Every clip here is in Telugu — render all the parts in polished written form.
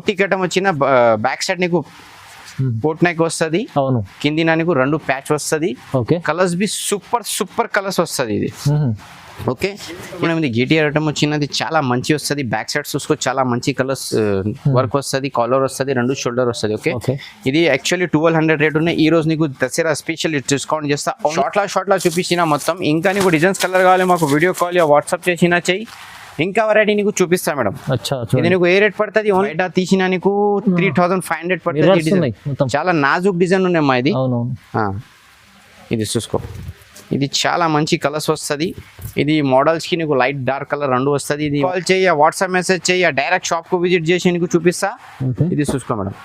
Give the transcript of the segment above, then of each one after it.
బుట్టి కట్టం వచ్చిన బ్యాక్ సైడ్ నీకు బోట్ నెక్ వస్తుంది, అవును కింది నీకు 2 ప్యాచ్ వస్తుంది. Okay colours be super colours వస్తుంది ఇది. ఓకే మనం ఇది GTR ఐటమ్ వచ్చినది చాలా మంచి వస్తుంది. బ్యాక్ సైడ్ చూసుకో చాలా మంచి కలర్స్ వర్క్ వస్తుంది, కాలర్ వస్తుంది, 2 షోల్డర్ వస్తుంది. ఓకే ఇది యాక్చువల్లీ 1200 రేట్ ఉన్నాయి. ఈ రోజు నీకు దసరా స్పెషల్ డిస్కౌంట్ చేస్తా. షార్ట్ లా చూపించిన మొత్తం. ఇంకా నీకు డిజైన్స్ కలర్ కావాలి మాకు వీడియో కాల్ వాట్సాప్ చేసినా చెయ్యి. ఇంకా వెరైటీ నీకు చూపిస్తా మేడం. ఇది నీకు ఏ రేట్ పడుతుంది? బయట తీసిన నీకు 3500 పడుతుంది. చాలా నాజుక్ డిజైన్ ఉన్నాయమ్మా ఇది. ఇది చూసుకో, ఇది చాలా మంచి కలర్స్ వస్తుంది. ఇది మోడల్స్ కి నీకు లైట్ డార్క్ కలర్ 2 వస్తుంది. ఇది కాల్ చేయ, వాట్సాప్ మెసేజ్ చేయ, డైరెక్ట్ షాప్ కు విజిట్ చేసి నీకు చూపిస్తా. ఇది చూసుకో మేడం,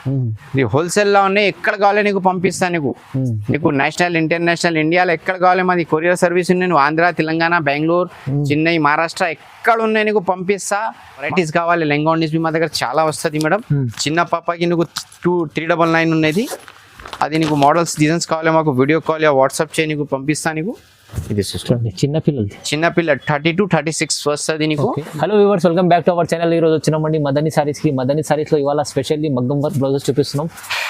ఇది హోల్సేల్ లో ఉన్నాయి. ఎక్కడ కావాలి నీకు పంపిస్తా. నీకు నేషనల్ ఇంటర్నేషనల్ ఇండియాలో ఎక్కడ కావాలి మాది కొరియర్ సర్వీస్ ఉన్నాయి. నువ్వు ఆంధ్ర, తెలంగాణ, బెంగళూరు, చెన్నై, మహారాష్ట్ర ఎక్కడ ఉన్నాయి నీకు పంపిస్తా. వెరైటీస్ కావాలి లెంగానీస్ మా దగ్గర చాలా వస్తుంది మేడం. చిన్న పాపకి నీకు 399 ఉన్నది. అది నీకు మోడల్స్ డిజైన్స్ కావాలి మాకు వీడియో కాల్ వాట్సాప్ చేయి, నీకు పంపిస్తా. నీకు ఇది చిన్నపిల్ల 30 to 36 వస్తుంది నీకు. Hello viewers, welcome back to our channel. ఈ రోజు వచ్చినామండి మదనీ సారీస్ కి. మదనీ సారీస్ లో ఇవాళ స్పెషల్లీ మగ్గం వర్క్ బ్లౌజెస్ చూపిస్తున్నాం.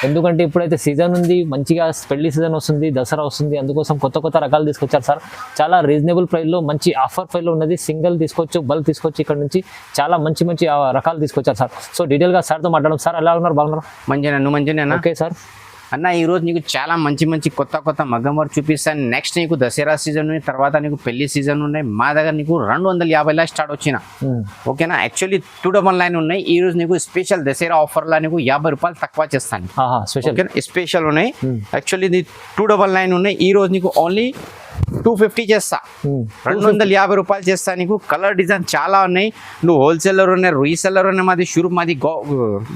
ఎందుకంటే ఇప్పుడైతే సీజన్ ఉంది, మంచిగా పెళ్లి సీజన్ వస్తుంది, దసరా వస్తుంది. అందుకోసం కొత్త రకాలు తీసుకొచ్చారు సార్. చాలా రీజనబుల్ ప్రైస్ లో మంచి ఆఫర్ ప్రైస్ లో ఉన్నది. సింగిల్ తీసుకోవచ్చు, బల్క్ తీసుకోవచ్చు. ఇక్కడ నుంచి చాలా మంచి రకాలు తీసుకొచ్చారు సార్. సో డీటెయిల్ గా సార్ తో మాట్లాడడం. సార్ ఎలా ఉన్నారు? బాగున్నారు? మంచిగా, నువ్వు మంచిగా? Okay sir. అన్న ఈ రోజు నీకు చాలా మంచి కొత్త మగ్గం వర్క్ చూపిస్తాను. నెక్స్ట్ నీకు దసరా సీజన్ ఉన్నాయి, తర్వాత నీకు పెళ్లి సీజన్ ఉన్నాయి. మా దగ్గర నీకు 250 స్టార్ట్ వచ్చిన. ఓకేనా? యాక్చువల్లీ 299 ఉన్నాయి. ఈ రోజు నీకు స్పెషల్ దసరా ఆఫర్ లా నీకు 50 రూపాయలు తక్కువ చేస్తాను. స్పెషల్ ఉన్నాయి. యాక్చువల్లీ ఇది 299 ఉన్నాయి. ఈ రోజు నీకు ఓన్లీ 250 చేస్తా. 250 రూపాయలు చేస్తా. నీకు కలర్ డిజైన్ చాలా ఉన్నాయి. నువ్వు హోల్సేలర్ ఉన్నాయి, రీసెల్లర్ ఉన్నాయి. మాది షూరూమ్, మాది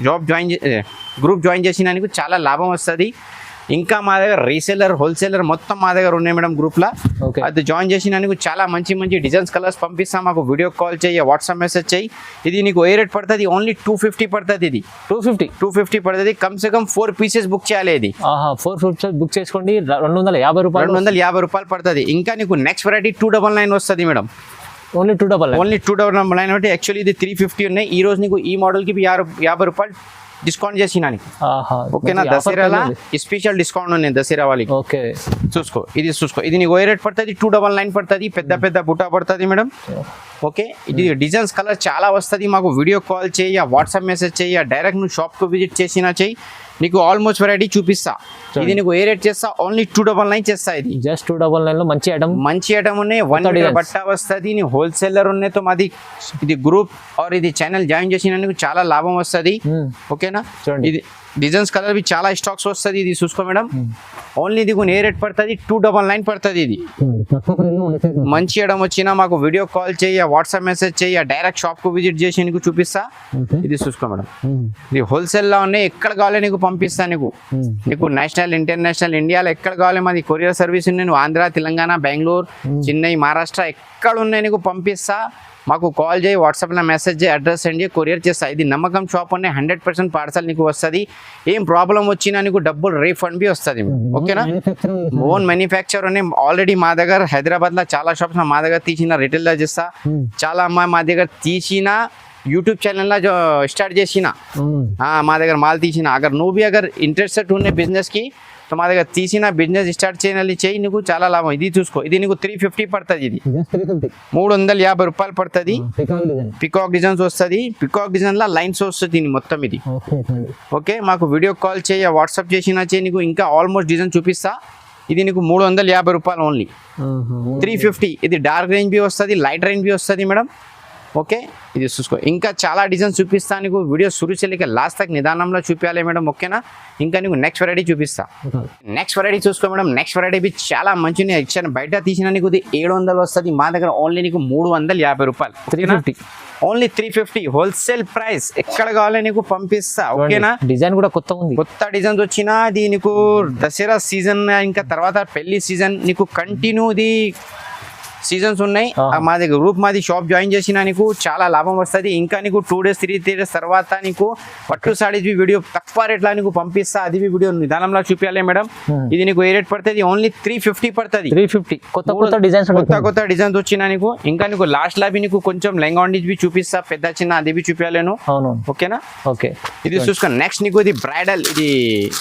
గ్రూప్ జాయిన్ చేసినా నీకు చాలా లాభం వస్తుంది. ఇంకా మా దగ్గర రీసెల్లర్, హోల్సేలర్ మొత్తం మా దగ్గర ఉన్నాయి మేడం గ్రూప్లో. అది జాయిన్ చేసిన నీకు చాలా మంచి డిజైన్స్ కలర్స్ పంపిస్తాం. మాకు వీడియో కాల్ చేయి, వాట్సాప్ మెసేజ్ చేయి. ఇది నీకు ఏ రేట్ పడుతుంది? ఓన్లీ 250 పడుతుంది. ఇది 250 పడుతుంది. కమ్సే కమ్ 4 పీసెస్ బుక్ చేయాలి. ఇది 4 పీసెస్ బుక్ చేసుకోండి. 250 రూపాయలు పడుతుంది. ఇంకా నీకు నెక్స్ట్ వెరైటీ 299 వస్తుంది మేడం. ఓన్లీ 299 అంటే యాక్చువల్లీ ఇది 350 ఉన్నాయి. ఈ రోజు నీకు ఈ మోడల్ కి 50 రూపాయలు డిస్కౌంట్ చేసిన. ఓకేనా? దసరా స్పెషల్ డిస్కౌంట్ ఉంది దసరా వాళ్ళకి. ఓకే చూసుకో, ఇది చూసుకో. ఇది నీకు ఏ రేట్ పడుతుంది? 299 పడుతుంది. పెద్ద బుట్ట పడుతుంది మేడం. ఓకే, ఇది డిజైన్స్ కలర్ చాలా వస్తుంది. మాకు వీడియో కాల్ చేయ, వాట్సాప్ మెసేజ్ చేయ, డైరెక్ట్ నువ్వు షాప్ కు విజిట్ చేసినా చెయ్యి. నీకు ఆల్మోస్ట్ వెరైటీ చూపిస్తా. ఇది నీకు ఏ రేట్ చేస్తా? ఓన్లీ 299 చేస్తా. ఇది జస్ట్ 299 లో మంచి ఐటమ్ ఉన్నాయి. 1 మీటర్ బట్ట వస్తుంది. నీ హోల్సేలర్ ఉన్నాయి. తో మాది ఇది గ్రూప్ ఆర్ ఇది ఛానల్ జాయిన్ చేసిన నీకు చాలా లాభం వస్తుంది. ఓకేనా? ఇది డిజైన్స్ కలర్ బి చాలా స్టాక్స్ వస్తుంది. ఇది చూసుకో మేడం. ఓన్లీ ఇది ఏ రేట్ పడుతుంది? 299 పడుతుంది. ఇది మంచి ఐటమ్ వచ్చినా మాకు వీడియో కాల్ చేయ, వాట్సాప్ మెసేజ్ చేయ, డైరెక్ట్ షాప్ కు విజిట్ చేసి నీకు చూపిస్తా. ఇది చూసుకో మేడం. ఇది హోల్సేల్ లో ఉన్నాయి. ఎక్కడ కావాలి నీకు పంపిస్తా. నీకు నేషనల్ ఇంటర్నేషనల్ ఇండియాలో ఎక్కడ కావాలి మాది కొరియర్ సర్వీస్ ఉన్నాయి. నువ్వు ఆంధ్ర, తెలంగాణ, బెంగళూరు, చెన్నై, మహారాష్ట్ర ఎక్కడ ఉన్నాయి నీకు పంపిస్తా. మాకు కాల్ చేయి, వాట్సాప్లో మెసేజ్ చేయి, అడ్రస్ సెండ్ చేయి, కొరియర్ చేస్తా. ఇది నమ్మకం షాప్ ఉన్నాయి. 100% పార్సల్ నీకు వస్తుంది. ఏం ప్రాబ్లం వచ్చినా నీకు డబ్బులు రీఫండ్ బి వస్తుంది. ఓకేనా? ఓన్ మ్యానుఫ్యాక్చర్ ఉన్నాయి. ఆల్రెడీ మా దగ్గర హైదరాబాద్లో చాలా షాప్స్ మా దగ్గర తీసిన రిటైల్లో చేస్తా. చాలా అమ్మాయి మా దగ్గర తీసిన యూట్యూబ్ ఛానల్లో స్టార్ట్ చేసిన మా దగ్గర మాల్ తీసిన. అగర్ నువ్వు బి అగర్ ఇంట్రెస్టెడ్ ఉన్నాయి బిజినెస్కి, మా దగ్గర తీసిన బిజినెస్ స్టార్ట్ చేయి. నీకు చాలా లాభం. ఇది చూసుకో, ఇది నీకు 350 పడుతుంది. ఇది 350 రూపాయలు పడుతుంది. పికాక్ డిజైన్స్ వస్తుంది. పికాక్ డిజైన్ లా లైన్స్ వస్తుంది మొత్తం. ఇది ఓకే. మాకు వీడియో కాల్ చేయ, వాట్సాప్ చేసినా చేయి. నీకు ఇంకా ఆల్మోస్ట్ డిజైన్ చూపిస్తా. ఇది నీకు 350 రూపాయలు ఓన్లీ. 350. ఇది డార్క్ రేంజ్ బి వస్తుంది, లైట్ రేంజ్ బి వస్తుంది మేడం. ఓకే, ఇది చూసుకో. ఇంకా చాలా డిజైన్స్ చూపిస్తా. నీకు వీడియో సురు చెల్లికి లాస్ట్ తక్ నిదానంలో చూపించాలి మేడం. ఓకేనా? ఇంకా నీకు నెక్స్ట్ వెరైటీ చూపిస్తా. నెక్స్ట్ వెరైటీ చూసుకో మేడం. నెక్స్ట్ వెరైటీ బి చాలా మంచిగా ఇచ్చాను. బయట తీసిన నీకు 700 వస్తుంది. మా దగ్గర ఓన్లీ నీకు 350 రూపాయలు. 350. Only 350 wholesale price. ఎక్కడ కావాలి నీకు పంపిస్తా. ఓకేనా? డిజైన్ కూడా కొత్త ఉంది. కొత్త డిజైన్స్ వచ్చినా అది నీకు దసరా సీజన్ ఇంకా తర్వాత పెళ్లి సీజన్ నీకు కంటిన్యూ ఇది సీజన్స్ ఉన్నాయి. మా దగ్గర గ్రూప్ మాది షాప్ జాయిన్ చేసినా నీకు చాలా లాభం వస్తుంది. ఇంకా నీకు 2 days 3 days తర్వాత నీకు పట్టు సారీస్ వీడియో తక్కువ రేట్లా నీకు పంపిస్తా. అది వీడియో నిదానంలో చూపించాలి మేడం. ఇది నీకు ఏ రేట్ పడుతుంది? ఓన్లీ 350 పడుతుంది. 350. కొత్త డిజైన్స్ వచ్చినా నీకు. ఇంకా నీకు లాస్ట్ లా నీకు కొంచెం లెంగాండీస్ బి చూపిస్తా, పెద్ద చిన్న అది బి చూపించాలేను. ఓకేనా? ఓకే. ఇది చూసుకో. నెక్స్ట్ నీకు ఇది బ్రైడల్, ఇది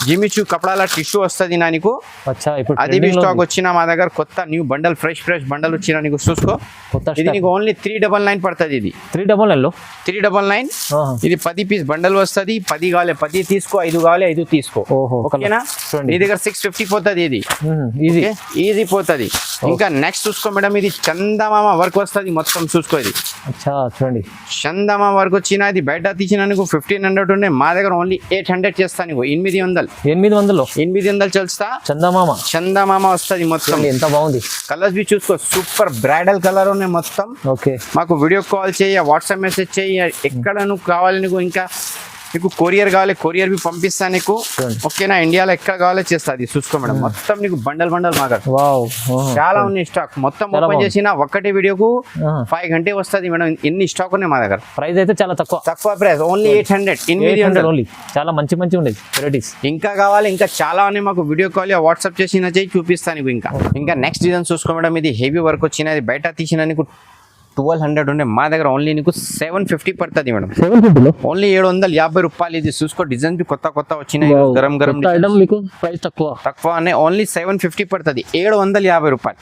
జిమిచు కపడాల టిష్యూ వస్తుంది నా నీకు. అది బి స్టాక్ వచ్చిన మా దగ్గర కొత్త న్యూ బండల్, ఫ్రెష్ బండల్ వచ్చిన నీకు. చూసుకో, ఇది నీకు ఓన్లీ 399 పడుతుంది. ఇది 399. ఇది 10 పీస్ బండల్ వస్తుంది. 10 కావాలి 10 తీసుకో, 5 కావాలి 5 తీసుకో. ఓకేనా? నీ దగ్గర 650 పోతుంది. ఇది ఈజీ పోతుంది. ఇంకా నెక్స్ట్ చూసుకో మేడం, ఇది చందమామ వర్క్ వస్తుంది మొత్తం. చూసుకో, ఇది చూడండి చందమామ వర్క్ వచ్చిన. ఇది బయట తీసిన నీకు 1500 ఉన్నాయి. మా దగ్గర ఓన్లీ 800 చేస్తా నీకు. 800 చేస్తా. చందమామ వస్తుంది మొత్తం. ఎంత బాగుంది. కలర్స్ బి చూసుకో, సూపర్ బ్రైడల్ కలర్ ఉన్నాయి మొత్తం. ఓకే. మాకు వీడియో కాల్ చేయ, వాట్సాప్ మెసేజ్ చేయ, ఎక్కడ నువ్వు కావాలి నీకు. ఇంకా నీకు కొరియర్ కావాలి, కొరియర్ బి పంపిస్తా నీకు. ఓకేనా? ఇండియాలో ఎక్కడ కావాలో చేస్తా. అది చూసుకో మేడం, మొత్తం నీకు బండల్ మా దగ్గర చాలా ఉన్నాయి స్టాక్. మొత్తం ఓపెన్ చేసిన ఒకటి వీడియోకు 5 గంటే వస్తుంది మేడం. ఎన్ని స్టాక్ ఉన్నాయి మా దగ్గర. ప్రైస్ అయితే చాలా తక్కువ ప్రైస్, ఓన్లీ 800. 800 చాలా మంచి ఉండేది వెరైటీస్. ఇంకా కావాలి, ఇంకా చాలా ఉన్నాయి. మాకు వీడియో కాల్ వాట్సాప్ చేసిన చేయి చూపిస్తాను నీకు. ఇంకా నెక్స్ట్ డిజైన్ చూసుకో మేడం. ఇది హెవీ వర్క్ వచ్చిన, ఇది బయట తీసిన నీకు 1200 ఉండే. మా దగ్గర ఓన్లీ నీకు 750 పడుతుంది మేడం. 750 ఓన్లీ 750 రూపాయలు. ఇది చూసుకో, డిజైన్స్ కొత్త వచ్చినాయి. గరం ప్రైస్ తక్కువ ఓన్లీ 750 పడుతుంది. 750 రూపాయలు.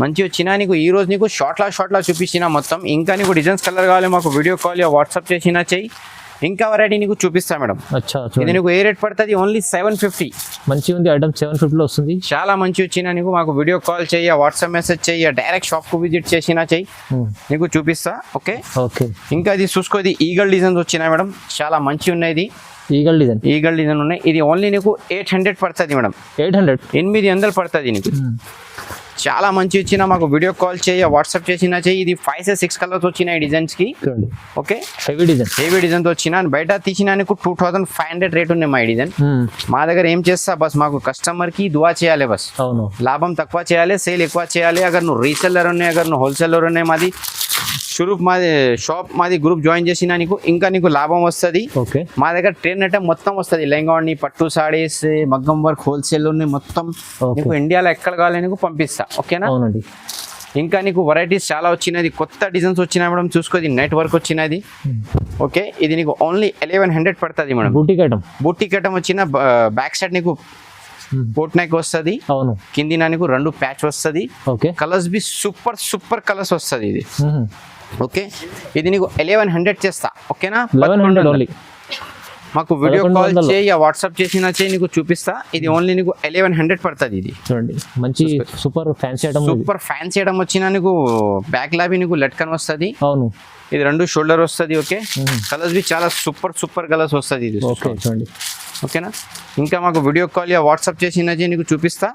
మంచి వచ్చినా నీకు. ఈ రోజు నీకు షార్ట్ లా చూపించిన మొత్తం. ఇంకా నీకు డిజైన్స్ కలర్ కావాలి, మాకు వీడియో కాల్ వాట్సాప్ చేసినా చెయ్యి. ఇంకా వెరైటీ నీకు చూపిస్తా మేడం. ఇది నీకు ఏ రేట్ పడుతుంది? ఓన్లీ 750. మంచి ఉంది ఐటమ్. 750 లో వస్తుంది. చాలా మంచి వచ్చినా నీకు. మాకు వీడియో కాల్ చెయ్యి, వాట్సాప్ మెసేజ్ చెయ్యి, డైరెక్ట్ షాప్ కు విజిట్ చేసినా చెయ్యి, నీకు చూపిస్తా. ఓకే. ఇంకా ఇది చూసుకో, ఇది ఈగల్ డిజైన్స్ వచ్చినాయి మేడం. చాలా మంచి ఉన్నాయి. ఈగల్ డిజైన్ ఉన్నాయి. ఇది ఓన్లీ నీకు 800 పడుతుంది మేడం. 800 పడుతుంది నీకు. చాలా మంచి వచ్చిన. మాకు వీడియో కాల్ చేయ, వాట్సాప్ చేసినా చెయ్యి. ఇది 5 से 6 కలర్స్ వచ్చినాయి డిజైన్స్ కి. ఓకే. హెవీ డిజైన్ వచ్చిన. బయట తీసిన 2500 రేట్ ఉన్నాయి మా డిజైన్. మా దగ్గర ఏం చేస్తా, బస్ మాకు కస్టమర్ కి దువా చేయాలి. బస్ లాభం తక్కువ చేయాలి, సేల్ ఎక్కువ చేయాలి. అగర్ నువ్వు రీసెల్లర్ ఉన్నాయి, అగర్ నువ్వు హోల్సేలర్ ఉన్నాయి, మాది మాది షాప్, మాది గ్రూప్ జాయిన్ చేసినా నీకు ఇంకా నీకు లాభం వస్తుంది. మా దగ్గర ట్రైన్ ఐటమ్ మొత్తం వస్తుంది. లెంగాని, పట్టు సాడీస్, మగ్గం వర్క్, హోల్సేల్ ఉన్నాయి మొత్తం. నీకు ఇండియాలో ఎక్కడ కావాలి నీకు పంపిస్తా. ఓకేనా? ఇంకా నీకు వెరైటీస్ చాలా వచ్చినది. కొత్త డిజైన్స్ వచ్చినాయి మేడం. చూసుకో, ఇది నెట్ వర్క్ వచ్చినది. ఓకే. ఇది నీకు ఓన్లీ 1100 పడుతుంది మేడం. బూటిక్ ఐటమ్ వచ్చిన. బ్యాక్ సైడ్ నీకు బోట్ నెక్ వస్తుంది. కింది నీకు 2 ప్యాచ్ వస్తుంది. కలర్స్ బి సూపర్ కలర్స్ వస్తుంది. ఇది ఓకే. ఇది నీకు 1100 చేస్తా. ఓకేనా? 1100 ఓన్లీ. మాకు వీడియో కాల్ చేయి, వాట్సాప్ చేసినా చేయి, నీకు చూపిస్తా. ఇది ఓన్లీ నీకు 1100 పడుతుంది. ఇది చూడండి, మంచి సూపర్ ఫ్యాన్సీ ఐటమ్ వచ్చినా నీకు. బ్యాక్ లాబి నీకు లట్కన్ వస్తుంది. ఇది 2 షోల్డర్ వస్తుంది. ఓకే. కలర్స్ బి చాలా సూపర్ కలర్స్ వస్తుంది. ఇది చూడండి. ఓకేనా? ఇంకా మాకు వీడియో కాల్ వాట్సాప్ చేసినా చేయి, నీకు చూపిస్తా.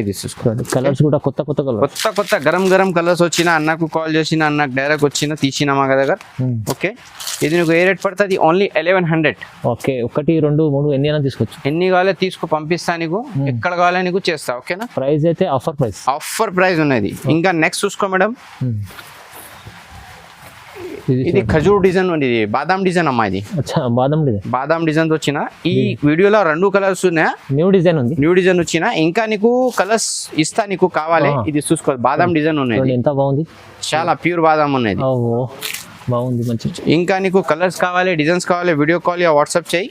ఇది చూసుకోండి. కలర్స్ కూడా కొత్త గరం కలర్స్ వచ్చిన. అన్నకు కాల్ చేసిన, అన్నకు డైరెక్ట్ వచ్చిన తీసిన మా దగ్గర. ఓకే. ఇది నీకు ఏ రేట్ పడుతుంది? ఓన్లీ 1100. ఓకే. 1 2 3 ఎన్ని అయినా తీసుకోవచ్చు. ఎన్ని కావాలో తీసుకో, పంపిస్తా నీకు. ఎక్కడ కావాలో నీకు చేస్తా. ఓకేనా? ప్రైస్ అయితే ఆఫర్ ప్రైస్ ఉన్నది. ఇంకా నెక్స్ట్ చూసుకో మేడం. ఇది ఖజూర్ డిజైన్ ఉంది. ఇది బాదాం డిజైన్ అమ్మా. ఇది బాదాం డిజైన్ వచ్చిన. ఈ వీడియోలో 2 కలర్స్ ఉన్నాయి. న్యూ డిజైన్ వచ్చిన. ఇంకా నీకు కలర్స్ ఇస్తా, నీకు కావాలి. ఇది చూసుకో, బాదాం డిజైన్ ఉన్నాయి. ఎంత బాగుంది. చాలా ప్యూర్ బాదాం ఉన్నది. బాగుంది, మంచి. ఇంకా నీకు కలర్స్ కావాలి, డిజైన్స్ కావాలి, వీడియో కాల్ వాట్సాప్ చేయి.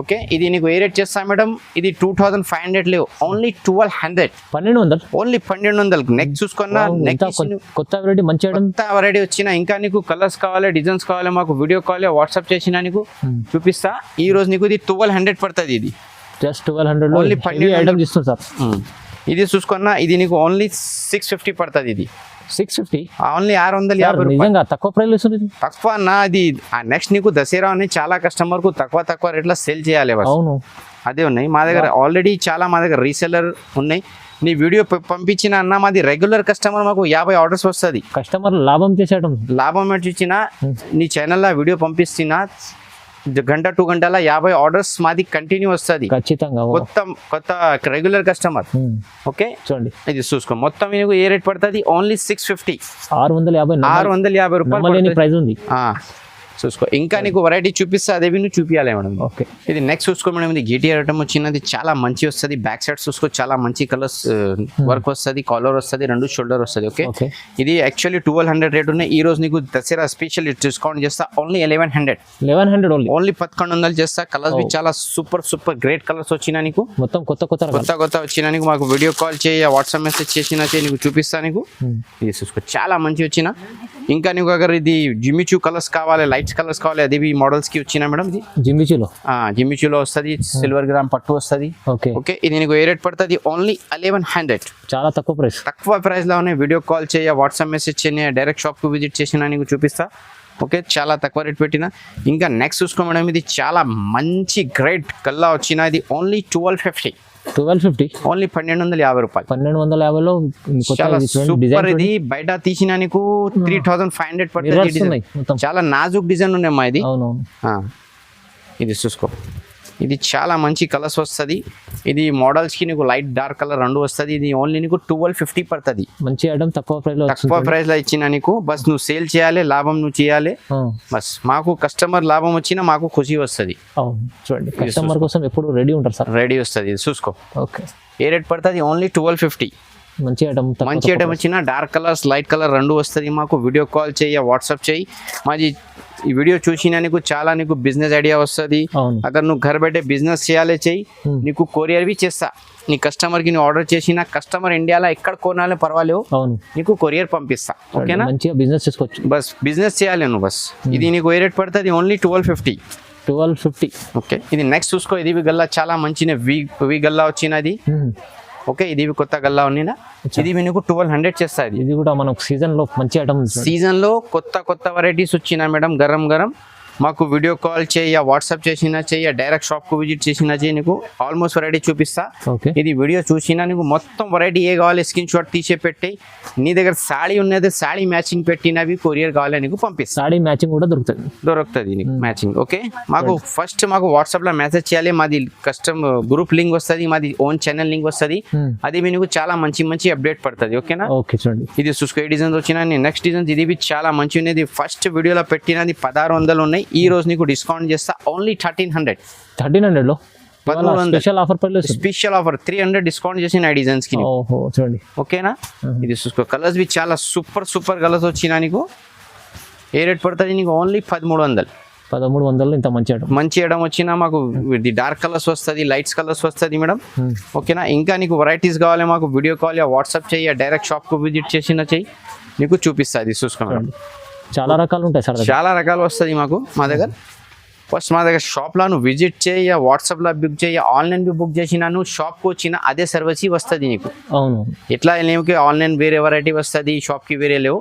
ఓకే. ఇది నీకు ఏ రేట్ చేస్తా మేడం? ఇది 2500 లేవు. ఓన్లీ 1200. 1200. ఓన్లీ 1200. నెక్స్ట్ చూసుకున్నా. కొత్త వెరైటీ, మంచి వెరైటీ వచ్చిన. ఇంకా నీకు కలర్స్ కావాలి, డిజైన్స్ కావాలి, మాకు వీడియో కాల్ వాట్సాప్ చేసినా నీకు చూపిస్తా. ఈ రోజు నీకు ఇది 1200 పడుతుంది. ఇది జస్ట్ 1200. ఓన్లీ 12 ఐటమ్స్ ఇస్తుంది సార్. ఇది చూసుకున్నా. ఇది నీకు ఓన్లీ 650 పడుతుంది. ఇది 650. ఓన్లీ 650. తక్కువ ప్రైస్. తక్కువ అన్న. అది నెక్స్ట్ నీకు దసరా అని చాలా కస్టమర్ కు తక్కువ రేట్లో సేల్ చేయాలి. అవును, అదే ఉన్నాయి మా దగ్గర ఆల్రెడీ. చాలా మా దగ్గర రీసెల్లర్ ఉన్నాయి. నీ వీడియో పంపించిన అన్న, మాది రెగ్యులర్ కస్టమర్. మాకు 50 ఆర్డర్స్ వస్తుంది. కస్టమర్ లాభం చేసేయడం. లాభం ఇచ్చిన నీ ఛానల్లో వీడియో పంపిస్తున్నా. గంట 2 గంటల 50 ఆర్డర్స్ మాది కంటిన్యూ వస్తుంది. ఖచ్చితంగా కొత్త రెగ్యులర్ కస్టమర్. ఓకే చూడండి ఇది చూసుకో. మొత్తం మీకు ఏ రేట్ పడుతుంది? ఓన్లీ 650 650 రూపాయలు ప్రైస్ ఉంది. చూసుకో. ఇంకా నీకు వెరైటీ చూపిస్తా, అదేవి నువ్వు చూపించాలి మేడం. ఓకే ఇది నెక్స్ట్ చూసుకో మేడం. ఇది GTR ఐటమ్ వచ్చినది చాలా మంచి వస్తుంది. బ్యాక్ సైడ్ చూసుకో, చాలా మంచి కలర్స్ వర్క్ వస్తుంది, కాలర్ వస్తుంది, 2 షోల్డర్ వస్తుంది. ఓకే ఇది యాక్చువల్లీ 1200 రేట్ ఉన్నాయి. ఈ రోజు నీకు దసరా స్పెషల్ డిస్కౌంట్ చేస్తా, ఓన్లీ 1100 ఓన్లీ 1100 చేస్తా. కలర్స్ బి చాలా సూపర్ గ్రేట్ కలర్స్ వచ్చినా నీకు. మొత్తం కొత్త వచ్చినా నీకు మాకు వీడియో కాల్ చేయ, వాట్సాప్ మెసేజ్ చేసినా నీకు చూపిస్తా నీకు. ఇది చూసుకో, చాలా మంచి వచ్చిన. ఇంకా నీకు అగర్ ఇది జిమ్మిచూ కలర్స్ కావాలి, లైట్స్ కలర్స్ కావాలి, అది మోడల్స్ కి వచ్చినా మేడం. ఇది జిమ్మిచూలో వస్తుంది, సిల్వర్ గ్రామ్ పట్టు వస్తుంది. ఓకే ఇది నీకు ఏ రేట్ పడుతుంది? ఓన్లీ 1100. చాలా తక్కువ ప్రైస్ లో ఉన్నాయి. వీడియో కాల్ చేయ, వాట్సాప్ మెసేజ్ చేయ, డైరెక్ట్ షాప్ కు విజిట్ చేసినా నీకు చూపిస్తా. ఓకే చాలా తక్కువ రేట్ పెట్టిన. ఇంకా నెక్స్ట్ చూసుకో మేడం, ఇది చాలా మంచి గ్రేట్ కల్లా వచ్చిన. ఇది ఓన్లీ 1250 ఓన్లీ 1250 రూపాయలు. 1250లో చాలా సూపర్. ఇది బయట తీసిన నీకు 3500 పడుతుంది. చాలా నాజుక్ డిజైన్ ఉన్నాయమ్మా ఇది. ఇది చూసుకో, ఇది చాలా మంచి కలర్స్ వస్తుంది. ఇది మోడల్స్ కి నీకు లైట్ డార్క్ కలర్ 2 వస్తుంది. ఇది ఓన్లీ నీకు 1250 పడుతుంది. మంచి ఐటమ్ తక్కువ ప్రైస్ లో ఇచ్చిన నీకు. బస్ నువ్వు సేల్ చేయాలి, లాభం నువ్వు చేయాలి. బస్ మాకు కస్టమర్ లాభం వచ్చినా మాకు ఖుషి వస్తుంది. చూడండి, కస్టమర్ కోసం ఎప్పుడు రెడీ ఉంటారు సార్. రెడీ వస్తుంది. ఇది చూసుకో. ఓకే ఏ రేట్ పడుతుంది? ఓన్లీ 1250. మంచి ఐటమ్ వచ్చిన. డార్క్ కలర్స్, లైట్ కలర్ 2 వస్తుంది. మాకు వీడియో కాల్ చేయ, వాట్సాప్ చేయి. మాది ఈ వీడియో చూసినా నీకు చాలా నీకు బిజినెస్ ఐడియా వస్తుంది. అగర్ నువ్వు घर बैठे బిజినెస్ చేయాలి చెయ్యి, నీకు కొరియర్ బి చేస్తా. నీ కస్టమర్ కి నువ్వు ఆర్డర్ చేసిన, కస్టమర్ ఇండియాలో ఎక్కడ కొనాలో పర్వాలేదు, నీకు కొరియర్ పంపిస్తా. ఓకేనా? మంచిగా బిజినెస్ చేసుకోవచ్చు. బస్ బిజినెస్ చేయాలి నువ్వు. బస్ ఇది నీకు ఏ రేట్ పడుతుంది? ఓన్లీ 1250. ఓకే ఇది నెక్స్ట్ చూసుకో. ఇది గల్లా చాలా మంచి వి గల్లా వచ్చినది. ఓకే ఇది కొత్త గల్లా ఉన్నినా. ఇది మీకు 1200 చేస్తుంది. ఇది కూడా మనకు సీజన్ లో మంచి ఐటమ్. సీజన్ లో కొత్త వెరైటీస్ వచ్చినా మేడం, గరం మాకు వీడియో కాల్ చేయ, వాట్సాప్ చేసినా చెయ్య, డైరెక్ట్ షాప్ కు విజిట్ చేసినా చెయ్యి. నీకు ఆల్మోస్ట్ వెరైటీ చూపిస్తా. ఇది వీడియో చూసినా నీకు మొత్తం వెరైటీ ఏ కావాలి స్క్రీన్ షాట్ తీసే పెట్టి, నీ దగ్గర సాడీ ఉన్నది సాడీ మ్యాచింగ్ పెట్టినవి కొరియర్ కావాలి నీకు పంపిస్తా. సాడీ మ్యాచింగ్ కూడా దొరుకుతుంది నీకు మ్యాచింగ్. ఓకే మాకు ఫస్ట్ మాకు వాట్సాప్ లో మెసేజ్ చేయాలి. మాది గ్రూప్ లింక్ వస్తుంది, మాది ఓన్ ఛానల్ లింక్ వస్తుంది. అది మీకు చాలా మంచి అప్డేట్ పడుతుంది. ఓకేనా? ఓకే చూడండి, ఇది చూసుకో. ఏ డిజైన్స్ వచ్చినా నెక్స్ట్ డిజైన్స్ ఇది చాలా మంచి ఉన్నది. ఫస్ట్ వీడియోలో పెట్టినది 1600 ఉన్నాయి. ఈ రోజు నీకు డిస్కౌంట్ చేస్తా, ఓన్లీ 1300 లో. స్పెషల్ ఆఫర్ 300 డిస్కౌంట్ చేసిన డిజైన్స్ కి చూడండి. ఓకేనా? ఇది చూసుకో. కలర్స్ బి చాలా సూపర్ కలర్స్ వచ్చినా నీకు. ఏ రేట్ పడుతుంది నీకు? ఓన్లీ 1300. ఇంత మంచి ఐటమ్ వచ్చినా మాకు. ఇది డార్క్ కలర్స్ వస్తుంది, లైట్స్ కలర్స్ వస్తుంది మేడం. ఓకేనా? ఇంకా నీకు వెరైటీస్ కావాలి, మాకు వీడియో కాల్ వాట్సాప్ చేయ, డైరెక్ట్ షాప్ కు విజిట్ చేసిన చెయ్యి, నీకు చూపిస్తా. ఇది చూసుకో మేడం. చాలా రకాలు ఉంటాయి సార్. చాలా రకాలు వస్తుంది మాకు మా దగ్గర. ఫస్ట్ మా దగ్గర షాప్లో నువ్వు విజిట్ చేయ, వాట్సాప్లో బుక్ చేయ, ఆన్లైన్ బి బుక్ చేసినా నువ్వు షాప్కి వచ్చిన అదే సర్వీస్ వస్తుంది నీకు. అవును. ఇట్లా లేవుకి ఆన్లైన్ వేరే వెరైటీ వస్తుంది, షాప్కి వేరే లేవు.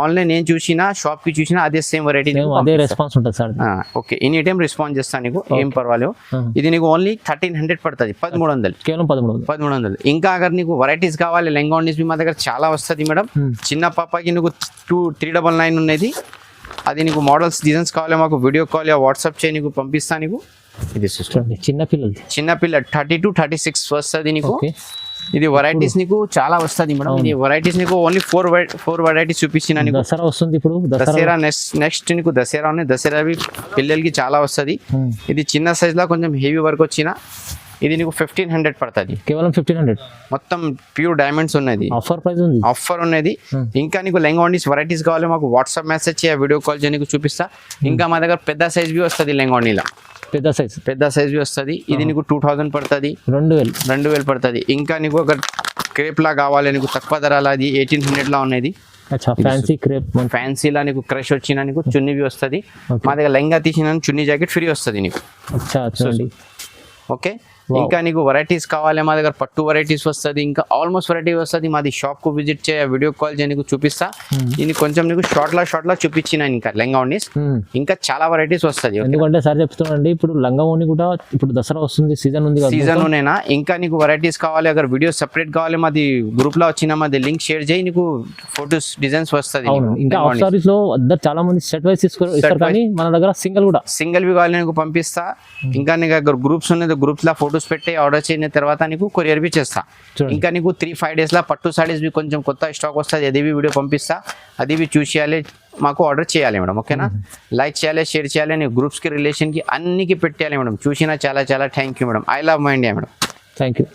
ఆన్లైన్ ఏం చూసినా, షాప్కి చూసినా అదే సేమ్ వెరైటీ, అదే రెస్పాన్స్ ఉంటుంది sir. Okay any time response చేస్తాను నీకు, ఏం పర్వాలేదు. ఇది నీకు ఓన్లీ 1300 పడుతుంది. 1300 కేవలం 1300. ఇంకా అగర్ నీకు వెరైటీస్ కావాలి, లెంగానీస్ మా దగ్గర చాలా వస్తుంది మేడం. చిన్న పాపకి నీకు 399 ఉన్నది. అది నీకు మోడల్స్ డిజైన్స్ కావాలి, మాకు వీడియో కాల్ వాట్సాప్ చేయి, నీకు పంపిస్తా. నీకు ఇది చిన్నపిల్ల 30 to 36 వస్తుంది నీకు. ఇది వెరైటీస్ నీకు చాలా వస్తుంది మేడం. ఇది వెరైటీస్ నీకు ఓన్లీ 4 వెరైటీస్ చూపించిన నీకు. దసరా వస్తుంది ఇప్పుడు. దసరా నెక్స్ట్ నీకు దసరా ఉన్నాయి. దసరా పిల్లలకి చాలా వస్తుంది. ఇది చిన్న సైజ్ లో కొంచెం హెవీ వర్క్ వచ్చిన. ఇది నీకు 1500 పడుతుంది. కేవలం 1500. మొత్తం ప్యూర్ డైమండ్స్ ఉన్నది. ఆఫర్ ప్రైస్ ఉంది. ఆఫర్ ఉన్నది. ఇంకా నీకు లెంగానీస్ వెరైటీస్ కావాలి, మాకు వాట్సాప్ మెసేజ్ చేయ, వీడియో కాల్ చేయ, నీకు చూపిస్తా. ఇంకా మా దగ్గర పెద్ద సైజ్ బి వస్తుంది లెంగానీలో. పెద్ద సైజ్ బి వస్తుంది. ఇది నీకు 2000 పడుతుంది. 2000 పడుతుంది. ఇంకా నీకు ఒక క్రేప్ లా కావాలి నీకు తక్కువ ధరలా, అది 1800 లా ఉన్నది. ఫ్యాన్సీలా నీకు క్రష్ వచ్చిన నీకు చున్నీ బి వస్తుంది. మా దగ్గర లెంగా తీసిన చున్నీ జాకెట్ ఫ్రీ వస్తుంది నీకు. ఓకే ఇంకా నీకు వెరైటీస్ కావాలి మా దగ్గర పట్టు వెరైటీస్ వస్తుంది ఇంకా ఆల్మోస్ట్ వెరైటీ వస్తుంది మాది షాప్ కు విజిట్ చేయ వీడియో కాల్ చేయ నీకు చూపిస్తా ఇది కొంచెం నీకు షార్ట్ లా చూపించిన ఇంకా లెంగా ఓనీస్ ఇంకా చాలా వెరైటీస్ వస్తుంది ఎందుకంటే సార్ చెప్తున్నాండి ఇప్పుడు లంగా ఓని కూడా ఇప్పుడు దసరా వస్తుంది సీజన్ ఉంది కదా సీజన్ లోనేనా ఇంకా నీకు వెరైటీస్ కావాలి అगर వీడియో సెపరేట్ కావాలి మాది గ్రూప్ లో వచ్చిన మాది లింక్ షేర్ చేయి నీకు ఫోటోస్ డిజైన్స్ వస్తుంది అవును ఇంకా ఆఫ్ సారీస్ లో అందరు చాలా మంది సెట్ వైస్ ఇస్తారు కానీ మన దగ్గర సింగిల్ కూడా సింగిల్ వి కావాలి నీకు పంపిస్తా ఇంకా నీకు అगर గ్రూప్స్ ఉన్నది గ్రూప్స్ లా ఫోటోస్ పెట్టి ఆర్డర్ చేసిన తర్వాత నీకు కొరియర్ బి చేస్తా ఇంకా నీకు 3-5 డేస్ లా పట్టు సారీస్ బి కొంచెం కొత్త స్టాక్ వస్తుంది అది వీడియో పంపిస్తా అది చూసేయాలి మాకు ఆర్డర్ చేయాలి మేడం ఓకేనా లైక్ చేయాలి షేర్ చేయాలి నీ గ్రూప్స్ కి రిలేషన్ కి అన్నికి పెట్టాలి మేడం చూసినా చాలా చాలా thank you madam I love my India madam thank you